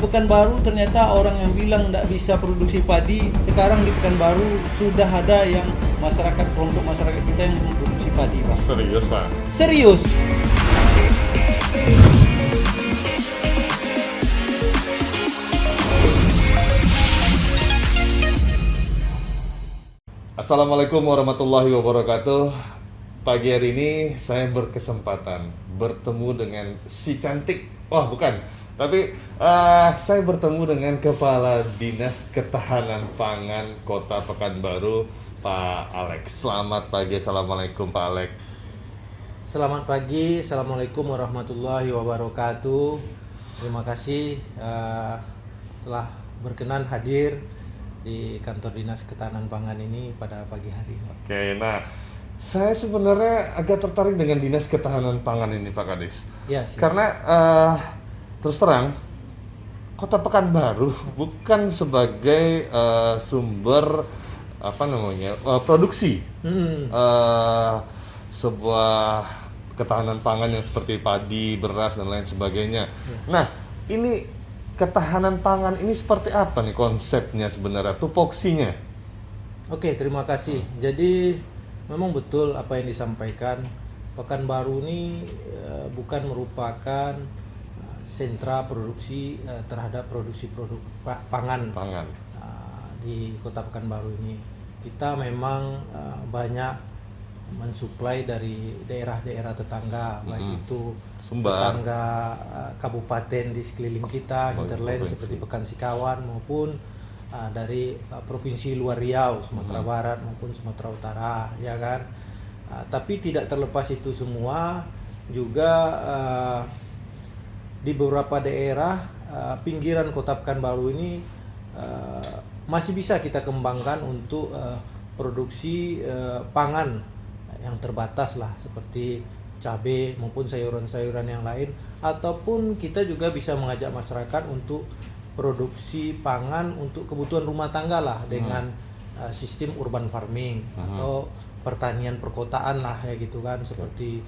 Pekanbaru ternyata orang yang bilang tidak bisa produksi padi, sekarang di Pekanbaru sudah ada yang kelompok masyarakat kita yang memproduksi padi, Pak. Serius, Pak? Serius. Assalamualaikum warahmatullahi wabarakatuh. Pagi hari ini saya berkesempatan bertemu dengan si cantik. Wah, bukan. Tapi saya bertemu dengan Kepala Dinas Ketahanan Pangan Kota Pekanbaru, Pak Alex. Selamat pagi. Assalamualaikum, Pak Alex. Selamat pagi. Assalamualaikum warahmatullahi wabarakatuh. Terima kasih telah berkenan hadir di kantor Dinas Ketahanan Pangan ini pada pagi hari ini. Oke, nah saya sebenarnya agak tertarik dengan Dinas Ketahanan Pangan ini, Pak Kadis. Ya, sih. Karena terus terang, Kota Pekanbaru bukan sebagai sumber produksi sebuah ketahanan pangan yang seperti padi, beras dan lain sebagainya. Nah, ini ketahanan pangan ini seperti apa nih konsepnya sebenarnya, tupoksinya? Oke, terima kasih. Jadi memang betul apa yang disampaikan. Pekanbaru ini bukan merupakan sentra produksi terhadap produksi produk pangan. Di Kota Pekanbaru ini. Kita memang banyak mensuplai dari daerah-daerah tetangga, baik itu Sumbar, tetangga kabupaten di sekeliling kita, hinterland seperti Pekansikawan, maupun dari provinsi luar Riau, Sumatera Barat maupun Sumatera Utara, ya kan. Tapi tidak terlepas itu semua, juga di beberapa daerah pinggiran Kota Pekanbaru ini masih bisa kita kembangkan untuk produksi pangan yang terbatas lah, seperti cabai maupun sayuran-sayuran yang lain, ataupun kita juga bisa mengajak masyarakat untuk produksi pangan untuk kebutuhan rumah tangga lah dengan sistem urban farming atau pertanian perkotaan lah ya gitu kan, seperti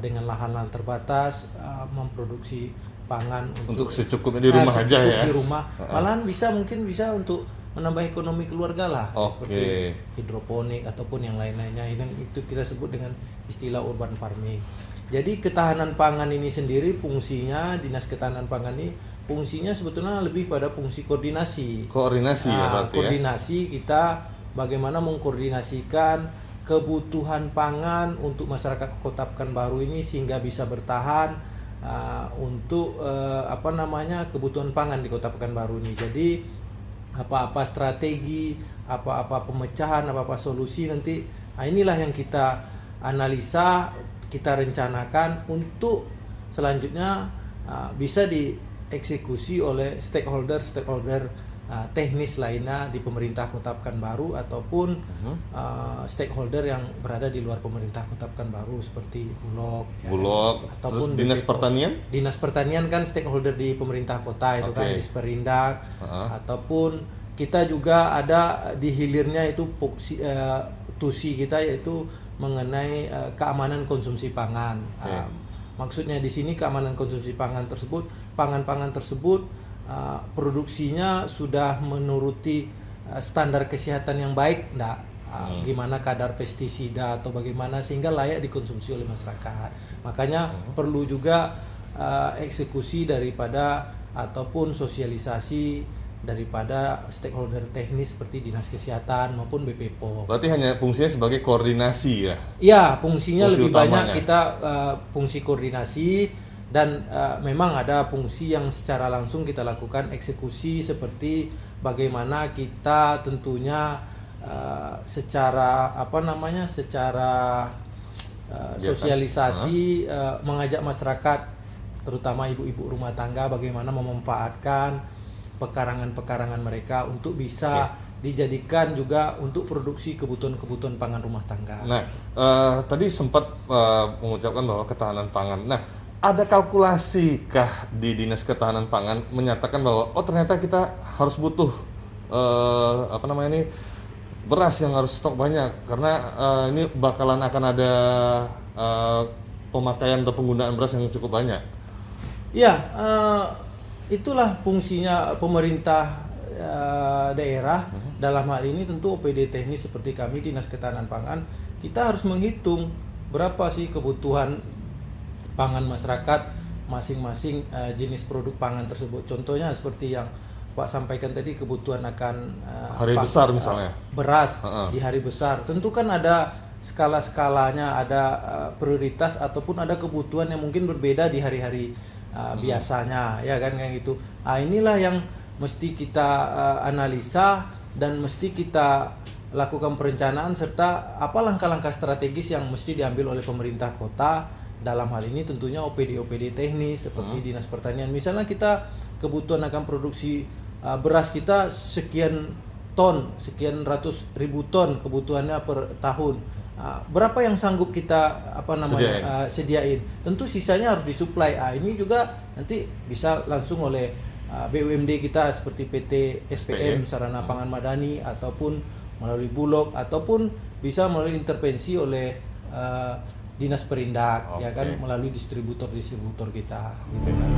dengan lahan-lahan terbatas memproduksi pangan untuk secukupnya di rumah aja ya. Di rumah, malahan mungkin bisa untuk menambah ekonomi keluarga lah, seperti hidroponik ataupun yang lain-lainnya. Itu kita sebut dengan istilah urban farming. Jadi ketahanan pangan ini sendiri fungsinya, Dinas Ketahanan Pangan ini fungsinya sebetulnya lebih pada fungsi koordinasi. Koordinasi kita bagaimana mengkoordinasikan kebutuhan pangan untuk masyarakat Kota Pekanbaru ini sehingga bisa bertahan untuk kebutuhan pangan di Kota Pekanbaru ini. Jadi apa-apa strategi, apa-apa pemecahan, apa-apa solusi nanti inilah yang kita analisa, kita rencanakan untuk selanjutnya bisa dieksekusi oleh stakeholder teknis lainnya di pemerintah Kota Pekanbaru ataupun stakeholder yang berada di luar pemerintah Kota Pekanbaru seperti Bulog terus ataupun Dinas Pertanian. Dinas Pertanian kan stakeholder di pemerintah kota itu kan, Disperindak, ataupun kita juga ada di hilirnya itu tusi kita, yaitu mengenai keamanan konsumsi pangan. Maksudnya di sini keamanan konsumsi pangan tersebut, pangan-pangan tersebut produksinya sudah menuruti standar kesehatan yang baik, gimana kadar pestisida atau bagaimana sehingga layak dikonsumsi oleh masyarakat. Makanya perlu juga eksekusi daripada ataupun sosialisasi daripada stakeholder teknis seperti Dinas Kesehatan maupun BPOM. Berarti hanya fungsinya sebagai koordinasi ya? Ya, fungsinya fungsi lebih utamanya. Banyak kita fungsi koordinasi, dan memang ada fungsi yang secara langsung kita lakukan eksekusi, seperti bagaimana kita tentunya secara sosialisasi mengajak masyarakat, terutama ibu-ibu rumah tangga, bagaimana memanfaatkan pekarangan-pekarangan mereka untuk bisa dijadikan juga untuk produksi kebutuhan pangan rumah tangga. Nah, tadi sempat mengucapkan bahwa ketahanan pangan. Nah, ada kalkulasikah di Dinas Ketahanan Pangan menyatakan bahwa ternyata kita harus butuh beras yang harus stok banyak karena ini bakalan akan ada pemakaian atau penggunaan beras yang cukup banyak? Ya, itulah fungsinya pemerintah daerah. Dalam hal ini tentu OPD teknis seperti kami Dinas Ketahanan Pangan, kita harus menghitung berapa sih kebutuhan pangan masyarakat masing-masing jenis produk pangan tersebut. Contohnya seperti yang Pak sampaikan tadi, kebutuhan akan Hari besar misalnya. beras di hari besar. Tentu kan ada skala-skalanya, ada prioritas ataupun ada kebutuhan yang mungkin berbeda di hari-hari biasanya, ya kan kayak gitu. Inilah yang mesti kita analisa dan mesti kita lakukan perencanaan serta apa langkah-langkah strategis yang mesti diambil oleh pemerintah kota. Dalam hal ini tentunya OPD teknis seperti Dinas Pertanian. Misalnya kita kebutuhan akan produksi beras kita sekian ton, sekian ratus ribu ton kebutuhannya per tahun. Berapa yang sanggup kita sediain? Tentu sisanya harus disuplai. Ini juga nanti bisa langsung oleh BUMD kita seperti PT SPM Sarana Pangan Madani, ataupun melalui Bulog, ataupun bisa melalui intervensi oleh Dinas Perindak, ya kan, melalui distributor kita gitu kan.